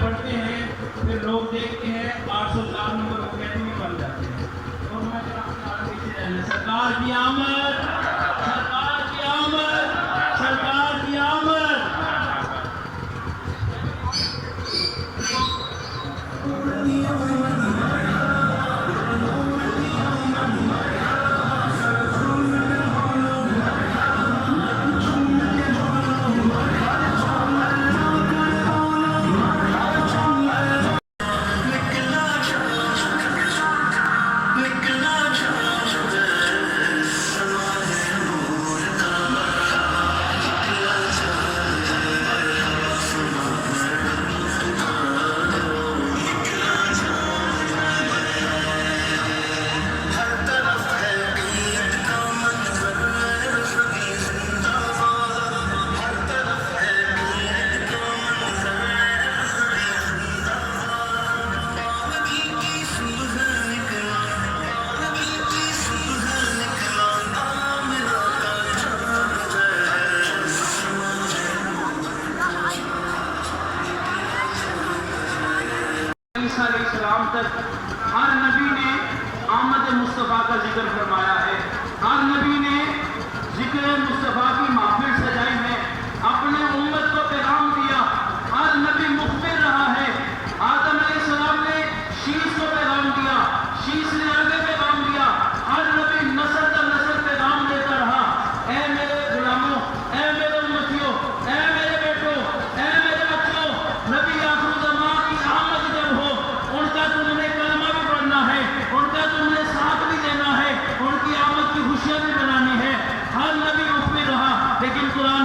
پڑھتے ہیں پھر لوگ دیکھتے ہیں 804 نمبر وہ کہتے ہیں بن جاتے ہیں. اور میں پیچھے رہنا سرکار کی آمد، سرکار کی آمد، سرکار کی آمد. علیہ السلام تک ہر نبی نے آمد مصطفیٰ کا ذکر فرمایا ہے. ہر نبی نے ذکر مصطفیٰ کی محفل سجائی ہے، اپنے امت کو پیغام دیا. ہر نبی مخبر رہا ہے. آدم علیہ السلام نے شیش کو پیغام دیا، شیش نے آگے پیغام دیا. ہر نبی نسل در نسل پیغام دیتا رہا. اے میرے غلاموں، اے میرے امتیوں، اے میرے بیٹوں، اے میرے بچوں، نبی آخر زمان کی آمد جب ہو ان کا تم نے کلمہ بھی پڑھنا ہے، ان کا تم نے ساتھ بھی دینا ہے، ان کی آمد کی خوشیاں بھی منانی ہے. ہر نبی مخبر رہا. لیکن قرآن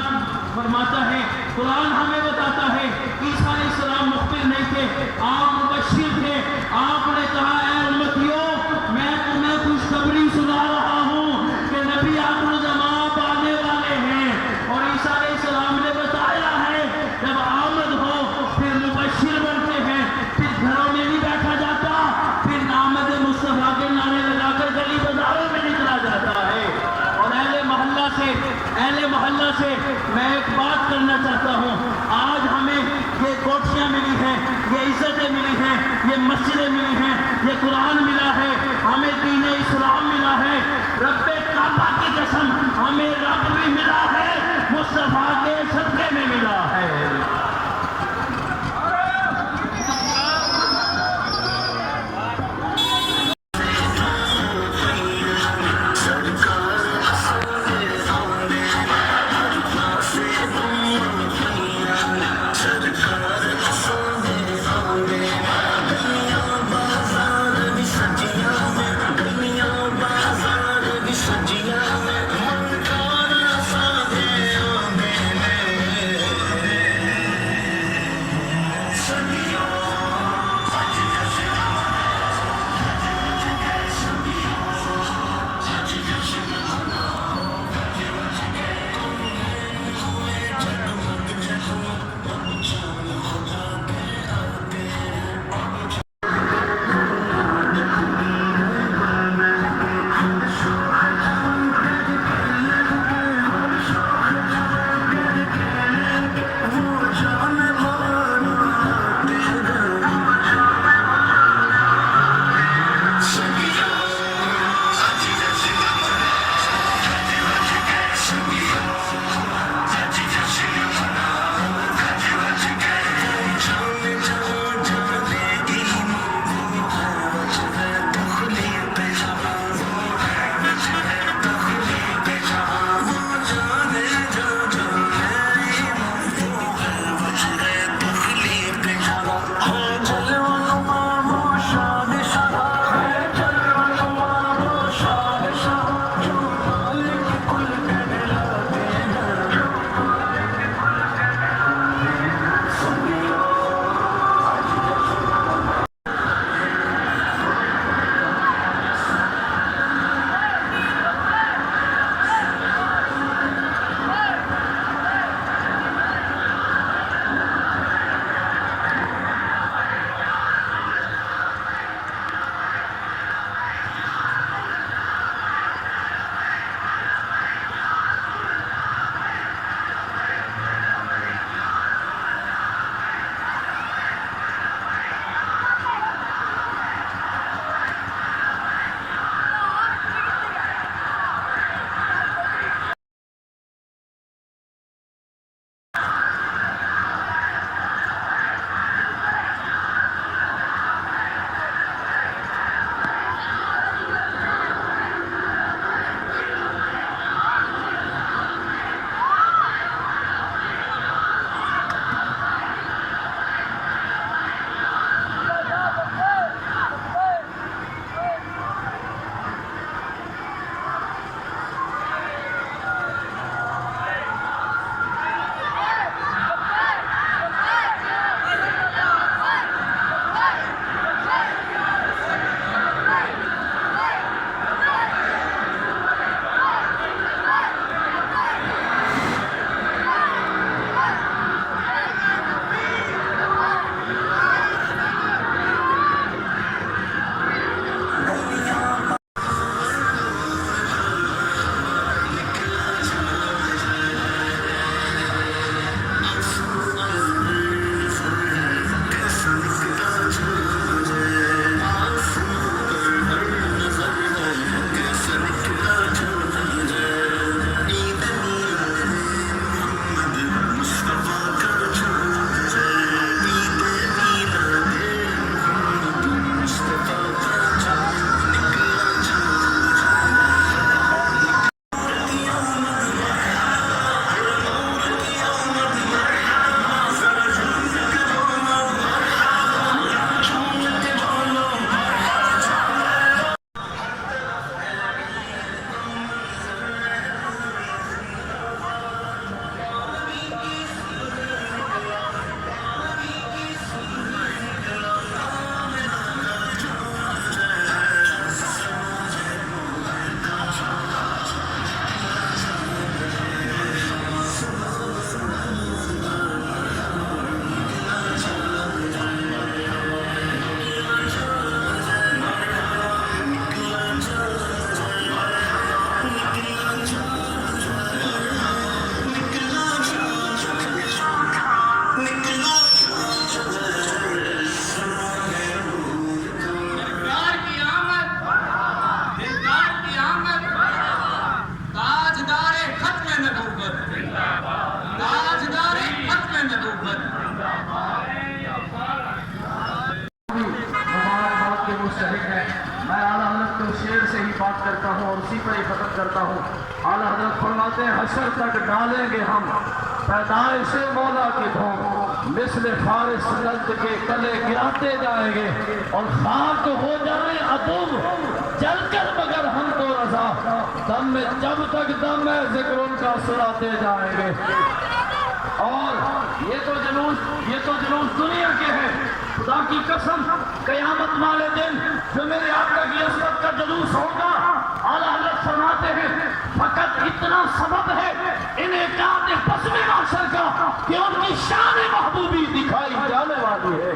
فرماتا ہے، قرآن ہمیں بتاتا ہے عیسیٰ علیہ السلام مخبر نہیں تھے، آپ مبشر تھے. آپ نے کہا اے امتیوں میں تمہیں خوشخبری سنا رہا ہوں کہ نبی آخر زمان آنے والے ہیں. اور عیسیٰ علیہ السلام نے بتایا ہے جب آمد ہو پھر مبشر بنتے ہیں، پھر گھروں میں نہیں بیٹھا جاتا، پھر آمد مصطفیٰ کے نعرے لگا کر گلی بازاروں میں نکلا جاتا ہے. اور اہل محلہ سے میں ایک بات کرنا چاہتا ہوں. آج ہمیں یہ کوٹھیاں ملی ہیں، یہ عزتیں ملی ہیں، یہ مسجدیں ملی ہیں، یہ قرآن ملا ہے، ہمیں دین اسلام ملا ہے. رب کعبہ کی قسم ہمیں رب بھی ملا ہے، مصطفیٰ کے صدقے میں ملا ہے. سجیا میں من کارا سادے آنے میں اعلیٰ حضرت کے شعر سے ہی بات کرتا ہوں اور اسی پر ہی ختم کرتا ہوں. اعلیٰ حضرت فرماتے ہیں حشر تک ڈالیں گے ہم پیدائش مولا کی دھوم، مثل فارس نلد کے کلے گراتے جائیں گے اور خاک ہو جائیں عدم جل کر مگر ہم کو رضا، دم میں جب تک دم ہے ذکر ان کا سناتے جائیں گے. اور یہ تو جلوس دنیا کے ہیں. خدا کی قسم قیامت والے دن جو میرے آقا کی عظمت کا جلوس ہوگا، اعلیٰ حضرت فرماتے ہیں فقط اتنا سبب ہے انعقاد بزم محشر کا کہ ان کی شان محبوبی دکھائی جانے والی ہے.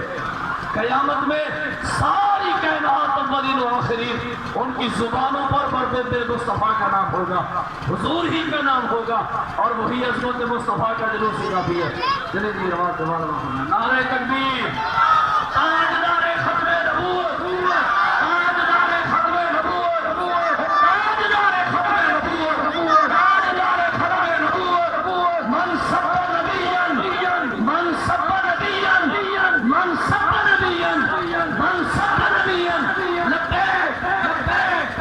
قیامت میں ساری کائنات اولین و آخرین ان کی زبانوں پر برباد مصطفیٰ کا نام ہوگا، حضور ہی کا نام ہوگا، اور وہی عظمت مصطفیٰ کا جلوس ہی کافی ہے. چلے جی رواز دوبارہ نعرہ تکبیر، تاجدار ختم نبوت، تاجدار ختم نبوت، تاجدار ختم نبوت، تاجدار ختم نبوت، من سب نبیاً، من سب نبیاً، من سب نبیاً، من سب نبیاً، لبیک لبیک.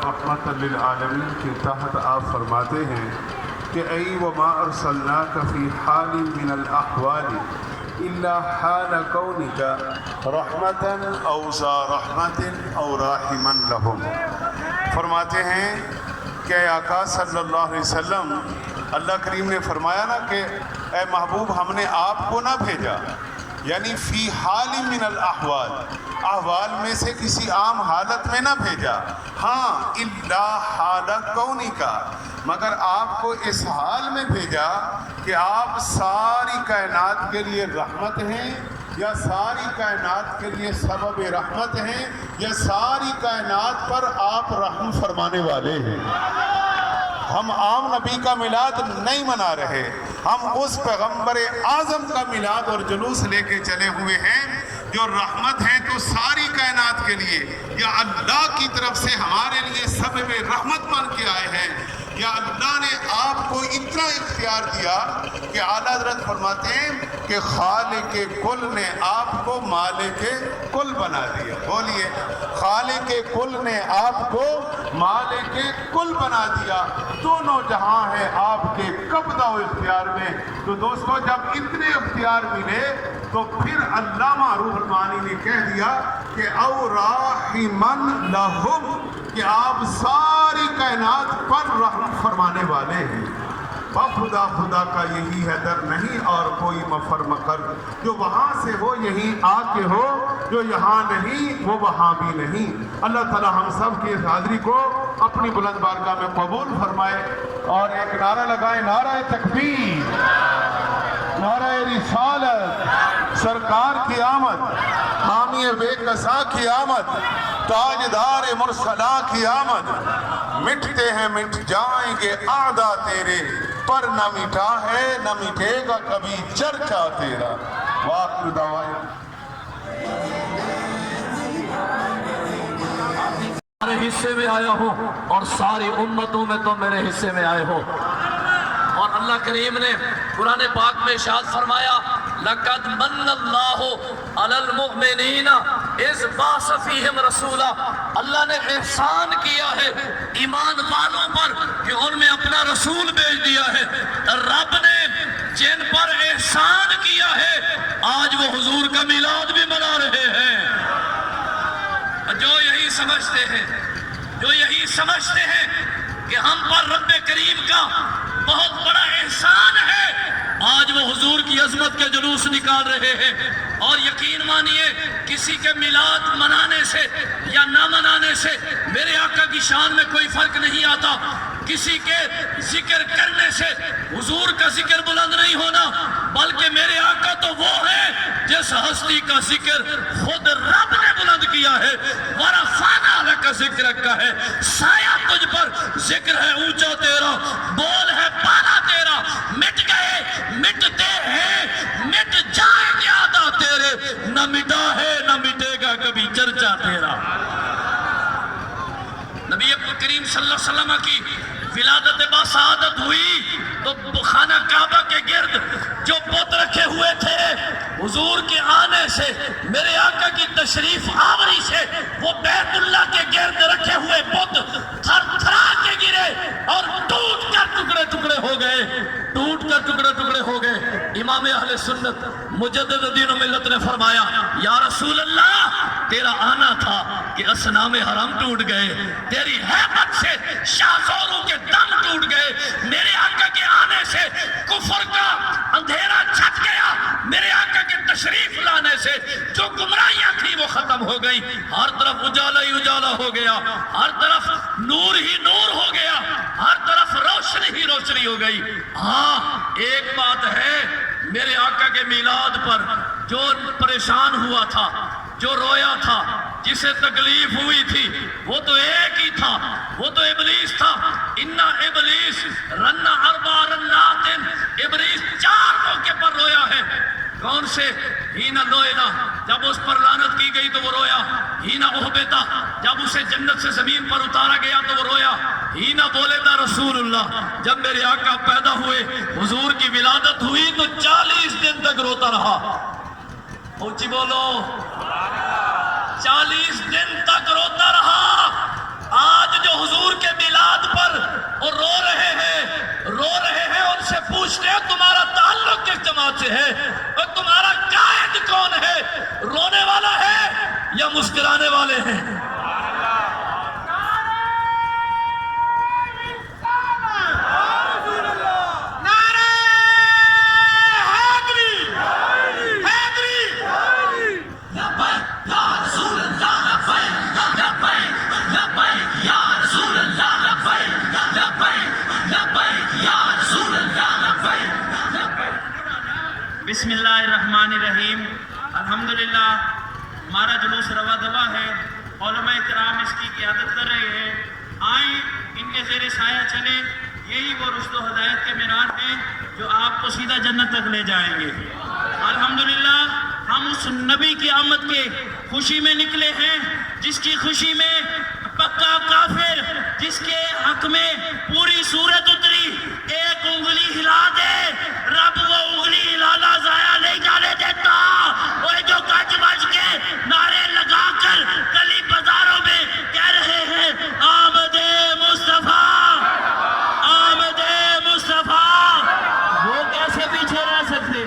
رحمت للعالمین کے تحت آپ فرماتے ہیں کہ ای وما ارسلناک فی حال من الاحوال الا حال کونک رحمتا او ذا رحمت او راحما لهم. فرماتے ہیں کہ اے آقا صلی اللہ علیہ وسلم، اللہ کریم نے فرمایا نا کہ اے محبوب ہم نے آپ کو نہ بھیجا، یعنی فی حال من الاحوال، احوال میں سے کسی عام حالت میں نہ بھیجا، ہاں الا حال کونکا، مگر آپ کو اس حال میں بھیجا کہ آپ ساری کائنات کے لیے رحمت ہیں، یا ساری کائنات کے لیے سبب رحمت ہیں، یا ساری کائنات پر آپ رحم فرمانے والے ہیں. ہم عام نبی کا میلاد نہیں منا رہے، ہم اس پیغمبر اعظم کا میلاد اور جلوس لے کے چلے ہوئے ہیں جو رحمت ہے تو ساری کائنات کے لیے، یا اللہ کی طرف سے ہمارے لیے سبب رحمت بن کے آئے ہیں، یا اللہ نے آپ کو اتنا اختیار دیا کہ اعلیٰ حضرت فرماتے ہیں کہ خالق کل نے آپ کو مالک کل بنا دیا. بولیے، خالق کل نے آپ کو مالک کل بنا دیا. دونوں جہاں ہیں آپ کے قبضہ و اختیار میں. تو دوستو، جب اتنے اختیار ملے تو پھر علامہ روح المعانی نے کہہ دیا کہ او راحمن لہم، کہ آپ ساری کائنات پر رحم فرمانے والے ہیں. خدا خدا کا یہی ہے در نہیں اور کوئی مفر مکر، جو وہاں سے ہو یہیں آ کے ہو، جو یہاں نہیں وہ وہاں بھی نہیں. اللہ تعالی ہم سب کی اس حاضری کو اپنی بلند بارگاہ میں قبول فرمائے. اور ایک نعرہ لگائیں، نعرہ تکبیر، نعرہ رسالت، سرکار کی آمد، حامی بے کسا کی آمد، تاجدار مرسلا کی آمد. مٹتے ہیں مٹ جائیں گے اعداء تیرے، پر نہ مٹا ہے نہ مٹے گا کبھی چرچا تیرا. وآخر دعوانا سارے حصے میں آیا ہو اور ساری امتوں میں تو میرے حصے میں آئے ہو. اور اللہ کریم نے قرآن پاک میں ارشاد فرمایا لَقَدْ مَنَّ اللَّهُ عَلَى الْمُؤْمِنِينَ إِذْ بَعَثَ فِيهِمْ رَسُولًا. اللہ نے احسان کیا ہے ایمان والوں پر کہ ان میں اپنا رسول بھیج دیا ہے. رب نے جن پر احسان کیا ہے آج وہ حضور کا میلاد بھی منا رہے ہیں. جو یہی سمجھتے ہیں کہ ہم پر رب کریم کا بہت بڑا احسان ہے، آج وہ حضور کی عظمت کے جلوس نکال رہے ہیں. اور یقین مانیے کسی کے میلاد منانے سے یا نہ منانے سے میرے آقا کی شان میں کوئی فرق نہیں آتا. کسی کے ذکر کرنے سے حضور کا ذکر بلند نہیں ہونا، بلکہ میرے آقا تو وہ ہے جس ہستی کا ذکر خود رب نے بلند کیا ہے. وَرَفَعْنَا لَكَ ذِكْرَكَ کا ہے، سایہ تجھ پر ذکر ہے اونچا تیرا، بول ہے پالا تیرا. مٹ گئے، مٹتے ہیں، مٹ جائیں گے اعداء تیرے، نہ نہ مٹا ہے نہ مٹے گا کبھی چرچا تیرا۔ نبی کریم صلی اللہ علیہ وسلم کی ولادت باسعادت ہوئی تو خانہ کعبہ کے گرد جو بت رکھے ہوئے تھے، حضور کے آنے سے، میرے آقا کی تشریف آوری سے وہ بیت اللہ کے گرد رکھے ہوئے بت تھر تھرا کے گرے اور ٹوٹ کر ٹکڑے ٹکڑے ہو گئے، ٹوٹ کر ٹکڑے ٹکڑے ہو گئے۔ امام اہل سنت مجدد دین و ملت نے فرمایا یا رسول اللہ تیرا آنا تھا کہ اصنام حرم ٹوٹ گئے، تیری ہیبت سے شاہزوروں کے دم ٹوٹ گئے، میرے آقا کے آنے سے کفر کا اندھیرا چھٹ گیا، میرے آقا کے تشریف لانے سے جو گمراہیاں تھی وہ ختم ہو گئی، ہر طرف اجالا ہی اجالا ہو گیا، ہر طرف نور ہی نور ہو گیا، ہر طرف روشنی ہی روشنی ہو گئی۔ ہاں ایک بات ہے، میرے آقا کے میلاد پر جو پریشان ہوا تھا، جو رویا تھا، جسے تکلیف ہوئی تھی، وہ تو ایک ہی تھا، وہ تو ابلیس تھا۔ اِنَّا ابلیس رَنَّ أَرْبَعَ رَنَّاتٍ، ابلیس 4 موقع پر رویا ہے۔ کون سے؟ ہینا لوئنا، جب اس پر لعنت کی گئی تو وہ رویا۔ ہینا احبتا، جب اسے جنت سے زمین پر اتارا گیا تو وہ رویا۔ ہینا بولے دا رسول اللہ، جب میرے آقا پیدا ہوئے، حضور کی ولادت ہوئی تو 40 دن تک روتا رہا۔ اونچی بولو، 40 دن تک روتا رہا۔ آج جو حضور کے میلاد پر وہ رو رہے ہیں، ان سے پوچھتے ہیں تمہارا تعلق کس جماعت سے ہے اور تمہارا قائد کون ہے؟ رونے والا ہے یا مسکرانے والے ہیں؟ بسم اللہ الرحمن الرحیم۔ الحمدللہ ہمارا جلوس روا دوا ہے، علماء کرام اس کی قیادت کر رہے ہیں، آئیں ان کے زیر سایہ چلیں، یہی وہ رشد و ہدایت کے معیار ہیں جو آپ کو سیدھا جنت تک لے جائیں گے۔ الحمدللہ ہم اس نبی کی آمد کے خوشی میں نکلے ہیں جس کی خوشی میں پکا کافر، جس کے حق میں پوری سورت اتری، ایک انگلی ہلا دے رب وہ انگلی ہلانا ضائع نہیں جانے دیتا۔ وہ جو گج بج کے نعرے لگا کر گلی بازاروں میں کہہ رہے ہیں آمد مصطفیٰ، آمد مصطفیٰ، وہ کیسے پیچھے رہ سکتے؟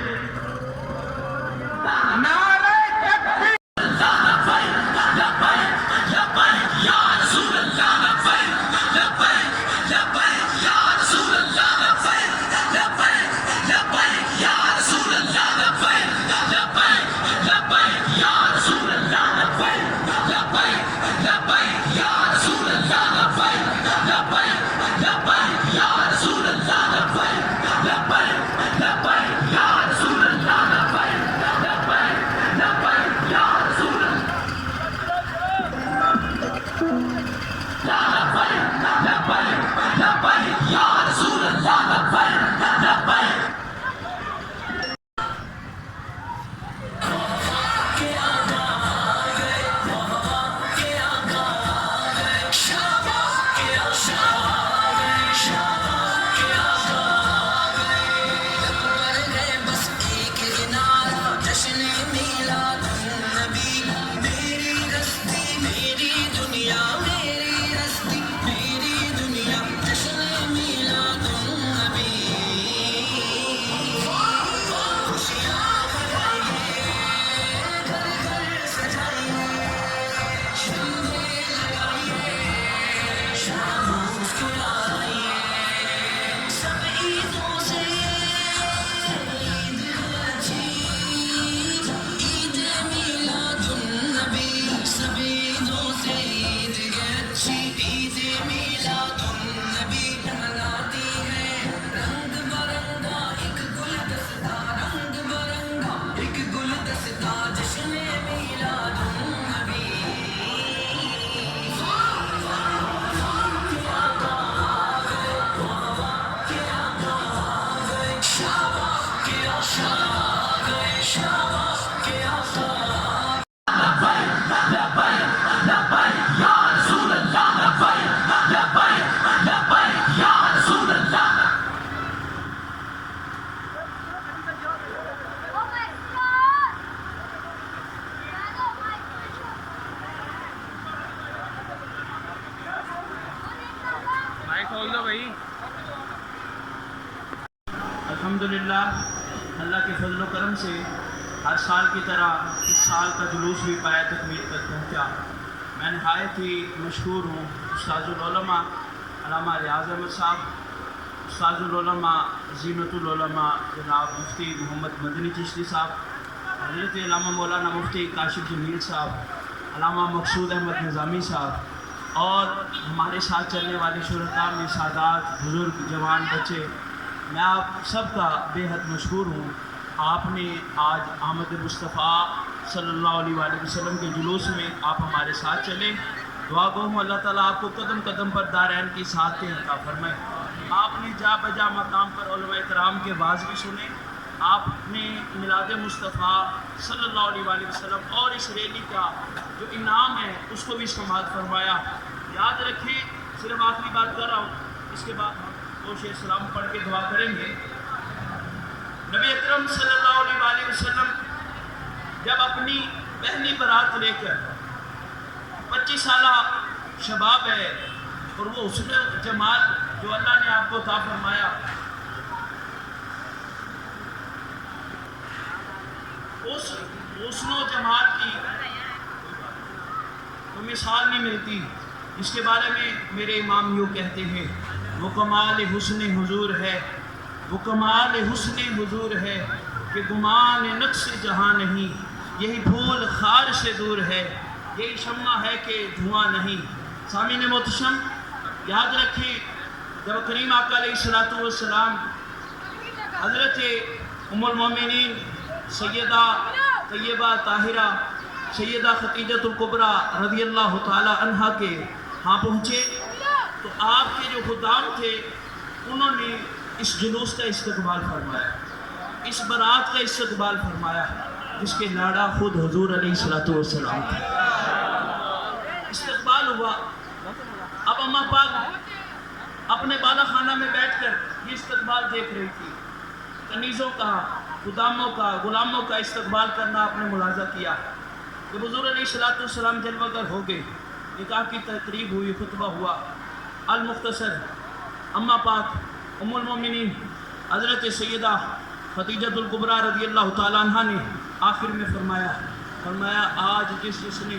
अल्हम्दुलिल्लाह अल्लाह के फजल व करम से हर साल की तरह इस साल का जुलूस भी पाया तकमील तक पहुँचा। मैं नहायत ही मशहूर हूँ उस्ताजुल उलमा अल्लामा रियाज़ अहमद साहब, उस्ताजुल उलमा ज़ीनतुल उलमा जनाब मुफ्ती मोहम्मद मदनी चिश्ती साहब, हज़रत अल्लामा मौलाना मुफ्ती काशिफ जमील साहब, अल्लामा मकसूद अहमद निज़ामी साहब और हमारे साथ चलने वाले शुरका में सादात बुज़ुर्ग जवान बच्चे, मैं आप सबका बेहद मशहूर हूँ। आपने आज आमद मुस्तफ़ा सल्लल्लाहु अलैहि वसल्लम के जुलूस में आप हमारे साथ चले। दुआ गो हूँ अल्लाह ताला आपको कदम कदम पर दारैन की साथें अता फरमाए। आपने जा बजा मकाम पर उलमा इकराम के वाज़ भी सुने। आपने मिलाद मुस्तफ़ा सल्लल्लाहु अलैहि वसल्लम और इस रैली का जो इनाम है उसको भी समाअत फरमाया। याद रखें, सिर्फ आखिरी बात कर रहा हूँ, इसके बाद हम शेर सलाम पढ़ के दुआ करेंगे। नबी अकरम सल्लल्लाहु अलैहि वसल्लम जब अपनी पहली बारात लेकर 25 साल शबाब है और वो उसने जमाल जो अल्लाह ने आपको अता फरमाया, उस जमाल की तो मिसाल नहीं मिलती। इसके बारे में मेरे इमाम यूँ कहते हैं, वो कमाल हुस्न हुजूर है, वो कमाल हुस्न हुजूर है कि गुमान नक्श जहाँ नहीं, यही फूल खार से दूर है, यही शम्मा है कि धुआं नहीं। सामीन मोहतरम, याद रखें जब करीम आका अलैहिस्सलातु वस्सलाम हज़रत उम्मुल मोमिनीन सैयदा तैयबा ताहिरा सैयदा खतीजतुल कुबरा रज़ियल्लाहु ताला अन्हा के यहाँ पहुँचे तो आपके जो खुदाम थे उन्होंने इस जुलूस का इस्तकबाल फरमाया, इस बारात का इस्तकबाल फरमाया जिसके लाड़ा खुद हुजूर अलैहिस्सलातु वस्सलाम थे। इस्तकबाल हुआ। अब अम्मा पाक अपने बाला खाना में बैठकर ये इस्तकबाल देख रही थी। कनीज़ों का, खुदामों का, गुलामों का इस्तकबाल करना आपने मुलाजा किया। जब हुजूर अलैहिस्सलातु वस्सलाम जलवागर हो गए, निकाह की तकरीब हुई, खुतबा हुआ। अल मुख्तसर अम्मा पाक उम्मुल मोमिनीन हज़रत सैयदा खतीजतुल कुबरा रज़ियल्लाहु ताला अन्हा ने आखिर में फरमाया आज जिसने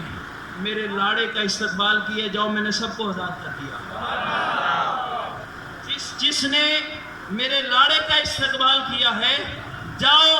मेरे लाड़े का इस्तकबाल किया, जाओ मैंने सबको आज़ाद कर दिया। जिसने मेरे लाड़े का इस्तकबाल किया है, जाओ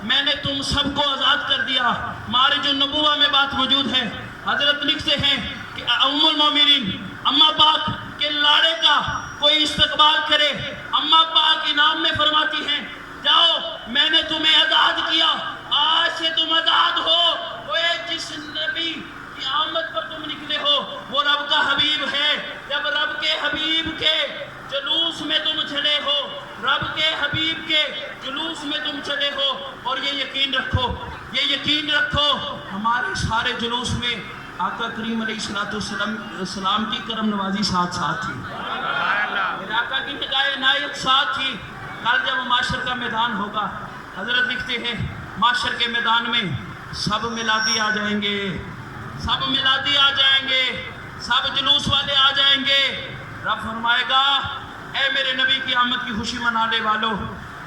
मैंने तुम सबको आज़ाद कर दिया। मारिज नबुवा में बात मौजूद है। हज़रत लिखते हैं कि उम्मुल मोमिनीन अम्मा पाक के लाड़े का कोई इस्तकबाल करे, अम्मा पाक इनाम में फरमाती हैं, जाओ मैंने तुम्हें आज़ाद किया, आज से तुम आज़ाद हो। वो जिस नबी की आमद पर तुम निकले हो वो रब का हबीब है। जब रब के हबीब के जुलूस में तुम चले हो, रब के हबीब के जुलूस में तुम चले हो, और ये यकीन रखो हमारे सारे जुलूस में आका करीम अलैहिस्सलाम की करम नवाजी साथ साथ थी, मेरे आका की निगाह इनायत साथ थी। कल जब माशर का मैदान होगा, हजरत लिखते हैं माशर के मैदान में सब मिलादी आ जाएंगे, सब मिलादी आ जाएंगे, सब जुलूस वाले आ जाएंगे। रब फरमाएगा, ए मेरे नबी की आमद की खुशी मनाने वालों,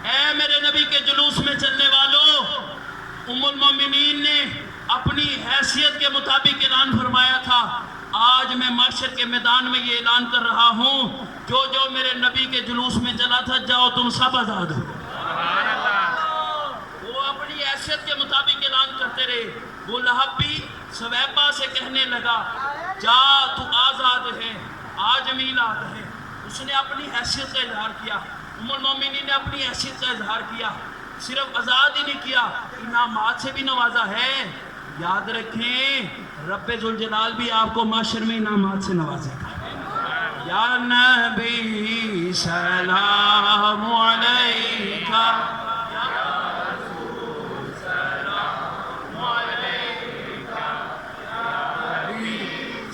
ए मेरे नबी के जुलूस में चलने वालों, उम्मुल मोमिनीन ने अपनी हैसियत के मुताबिक ऐलान फरमाया था, आज मैं माशर के मैदान में ये ऐलान कर रहा हूँ, जो जो मेरे नबी के जुलूस में चला था, जाओ तुम सब आज़ाद हो। वो अपनी हैसियत के मुताबिक ऐलान करते रहे। वो लहब भी सवैबा से कहने लगा, जा तू आज़ाद है, आज मीलाद है। उसने अपनी हैसियत का इजहार किया, उम्मुल मोमिनीन ने अपनी हैसियत का इजहार किया। सिर्फ आज़ाद ही नहीं किया, इनामात से भी नवाजा है। याद रखें, रब्बे जुल जलाल भी आपको माशर में इनामात से नवाजेगा। या नबी सलाम अलैका, या रसूल सलाम अलैका, या नबी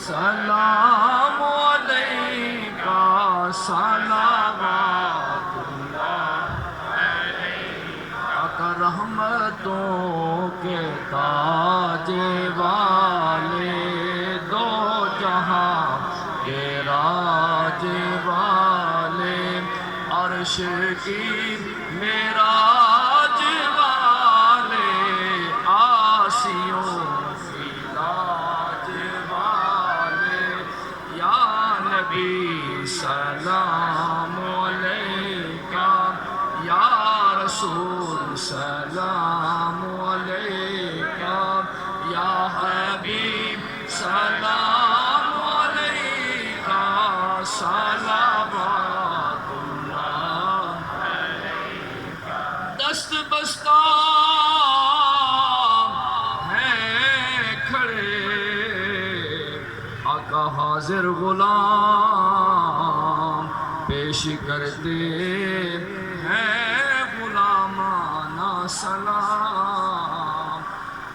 सलाम अलैका, रहमतों के ताजे वाले, दो जहां के राज वाले, अर्श की मेराज वाले आसियों की लाज वाले या नबी सलाम अलैका या रसूल सलाम अलैका या हबीब सलाम अलैका सलावतुल्लाह दस्त बस्ता हैं खड़े आका हाजिर गुलाम पेश करते हैं गुलामाना सलाम।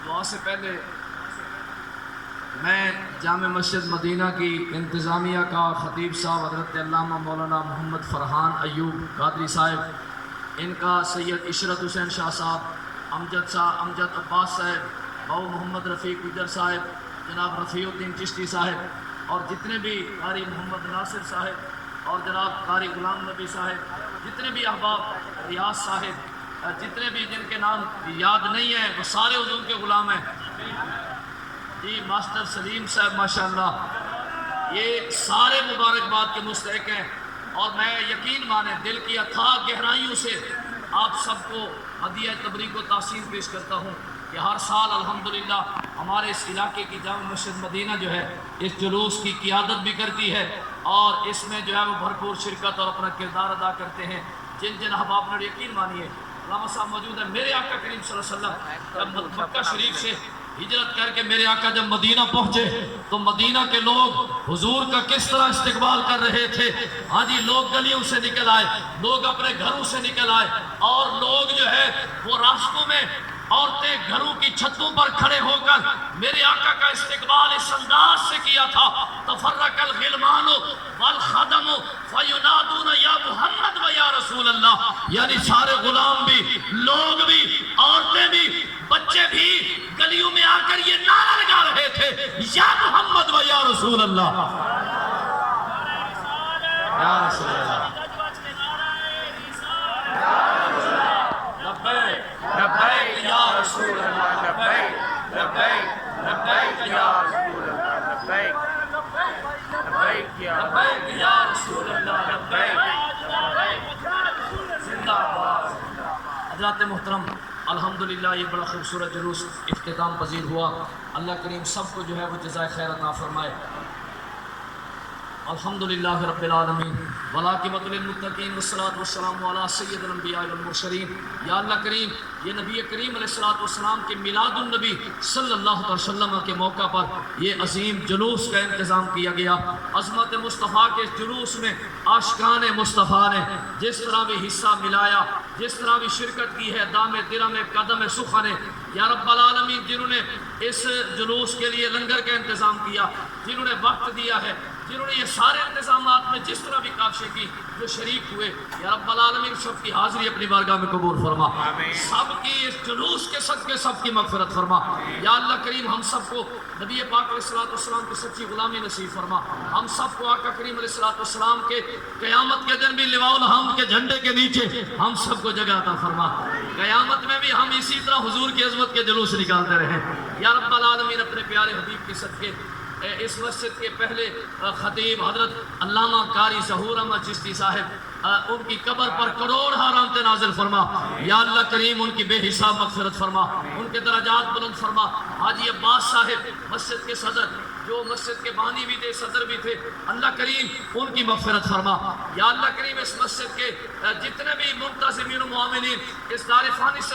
दुआ से पहले मैं जामे मस्जिद मदीना की इंतज़ामिया का ख़तीब साहब हज़रत अल्लामा मौलाना मोहम्मद फ़रहान अयूब कादरी साहब, इनका सैयद इशरत हुसैन शाह साहब, अमजद अब्बास साहब, बाबू मोहम्मद रफ़ीक गुजर साहब, जनाब रफ़ीउद्दीन चिश्ती साहब और जितने भी कारी मोहम्मद नासिर साहब और जनाब कारी गुलाम नबी साहब, जितने भी अहबाब रियाज साहब, जितने भी जिनके नाम याद नहीं है वो सारे हुजूर के ग़ुलाम हैं जी। मास्टर सलीम साहब माशाअल्लाह, ये सारे मुबारकबाद के मुस्तहिक हैं और मैं यकीन माने दिल की अथाह गहराइयों से आप सबको हदिया तबरीक व तासीर पेश करता हूँ कि हर साल अल्हम्दुलिल्लाह हमारे इस इलाके की जामा मस्जिद मदीना जो है इस जुलूस की क़ियादत भी करती है और इसमें जो है वो भरपूर शिरकत और अपना किरदार अदा करते हैं। जिन जिन अहबाब ने यकीन मानिए अल्लामा साहब मौजूद है, मेरे आका करीम सल्लल्लाहु अलैहि वसल्लम जब मक्का शरीफ से हिजरत करके मेरे आका जब मदीना पहुंचे तो मदीना के लोग हुजूर का किस तरह इस्तकबाल कर रहे थे। हाँ जी, लोग गलियों से निकल आए, लोग अपने घरों से निकल आए और लोग जो है वो रास्तों में औरतें घरों की छतों पर खड़े होकर मेरे आका का इस्तकबाल इस अंदाज से किया था, तफर्रकल गिलमानो वल खदमो फयुनादून या मुहम्मद व या रसूल अल्लाह, यानी सारे गुलाम भी, लोग भी, औरतें भी, बच्चे भी गलियों में आकर ये नारा लगा रहे थे, या मोहम्मद व या रसूल अल्लाह, या रसूल अल्लाह, लब्बैक या रसूल अल्लाह, लब्बैक लब्बैक लब्बैक या रसूल अल्लाह, लब्बैक लब्बैक या रसूल अल्लाह, लब्बैक जिंदाबाद। हज़रात मोहतरम, अल्हम्दुलिल्लाह ये बड़ा खूबसूरत जुलूस इख्तिताम पजीर हुआ। अल्लाह करीम सबको जो है वो जज़ाए खैर अता फरमाए। अल्हम्दुलिल्लाह रब्बिल आलमीन वलाकिबतुल लिलमुत्तकीन वस्सलातु वस्सलामु अला सय्यिदिल अंबिया वल मुरसलीन। या अल्लाह करीम, ये नबी करीम अलैहिस्सलातु वस्सलाम के मिलादुन नबी सल्लल्लाहु अलैहि वसल्लम के मौका पर ये अजीम जुलूस का इंतज़ाम किया गया। अज़मत मुस्तफ़ा के जुलूस में आशिकाने मुस्तफ़ा ने जिस तरह भी हिस्सा मिलाया, जिस तरह भी शिरकत की है, दामे दिरमे कदम सुखा ने या रब्बल आलमीन, जिन्होंने इस जुलूस के लिए लंगर का इंतज़ाम किया, जिन्होंने वक्त दिया है, जिन्होंने ये सारे इंतज़ामात में जिस तरह भी काशिश की, जो शरीक हुए, या रब्बल आलमीन सबकी हाज़िरी अपनी बारगाह में कबूल फरमा, सबकी इस जुलूस के सदक़े सबकी मग़फ़िरत फरमा। या अल्लाह करीम हम सबको नबी पाक अलैहिस्सलातु वस्सलाम की सच्ची ग़ुलामी नसीब फरमा। हम सबको आका करीम अलैहिस्सलातु वस्सलाम के क़यामत के दिन भी लिवाउल हम्द के झंडे के नीचे हम सबको जगह अता फरमा। क़यामत में भी हम इसी तरह हुजूर की अज़मत के जुलूस निकालते रहें। या रब्बल आलमीन अपने प्यारे हबीब के सदक़े इस मस्जिद के पहले खतीब हज़रत अल्लामा कारी ज़हूर अहमद चिश्ती साहब, उनकी कब्र पर करोड़ रहमत नाज़िल फरमा। या अल्लाह करीम उनकी बेहिसाब मग़फ़िरत फरमा, उनके दराजात बुलंद फरमा। हाजी अब्बास साहब मस्जिद के सदर, जो मस्जिद के बानी भी थे, सदर भी थे, अल्लाह करीम उनकी मग़फ़िरत फरमा। या अल्लाह करीम इस मस्जिद के जितने भी मुंतज़िमीन मुआमिनीन इस दार फ़ानी से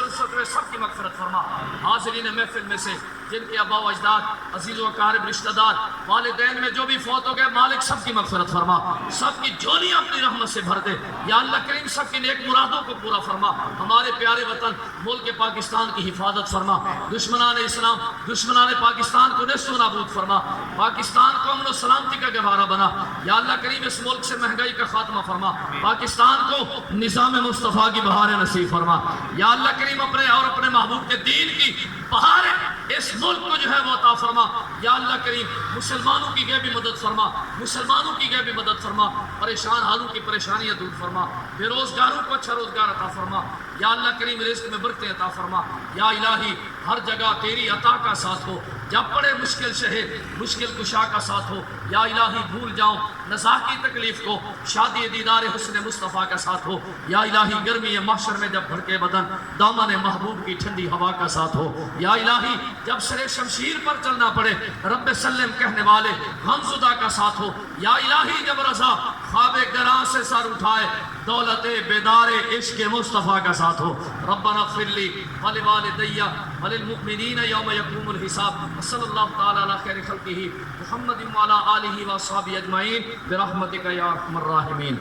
सबकी मग़फ़िरत फरमा। हाज़िरीन महफ़िल में से जिनके अबा व अजदाद, अज़ीज़ व अक़ारिब रिश्तेदार, वालिदैन में जो भी फौत हो गए, मालिक सबकी मग़फ़िरत फरमा, सबकी झोलियाँ अपनी रहमत से भर दे। या अल्लाह करीम सबकी नेक मुरादों को पूरा फरमा। हमारे प्यारे वतन मुल्क पाकिस्तान की हिफाजत फरमा। दुश्मनान इस्लाम, दुश्मनान पाकिस्तान को नेस्त व नाबूद फरमा। पाकिस्तान को अमन और सलामती का गहवारा बना। या अल्लाह करीम इस मुल्क से महंगाई का खात्मा फरमा। पाकिस्तान को निज़ाम मुस्तफ़ा की बहारें नसीब फरमा। या अल्लाह करीम अपने और अपने महबूब के दीन की बहारें اس ملک کو جو ہے وہ عطا فرما یا اللہ کریم، مسلمانوں کی غیبی مدد فرما، مسلمانوں کی غیبی مدد فرما، پریشان حالوں کی پریشانیاں دور فرما، بے روزگاروں کو اچھا روزگار عطا فرما یا اللہ کریم، رزق میں برکتیں عطا فرما یا الہی، ہر جگہ تیری عطا کا ساتھ ہو، جب پڑے مشکل شہر مشکل کشا کا ساتھ ہو یا الہی، بھول جاؤں نزاع کی تکلیف کو، شادی دیدار حسن مصطفیٰ کا ساتھ ہو یا الہی، گرمی محشر میں جب بھڑکے بدن دامن محبوب کی ٹھنڈی ہوا کا ساتھ ہو یا الہی، جب سر شمشیر پر چلنا پڑے رب سلم کہنے والے غمزدہ کا ساتھ ہو یا الہی، جب رضا خواب گراں سے سر اٹھائے دولت بیدار عشق مصطفیٰ کا ساتھ ہو۔ ربنا اغفر لی ولوالدی وللمؤمنین یوم یقوم الحساب، صلی اللہ تعالی علی خیر خلقہ محمد وعلی آلہ وصحبہ اجمعین برحمتک یا ارحم الراحمین۔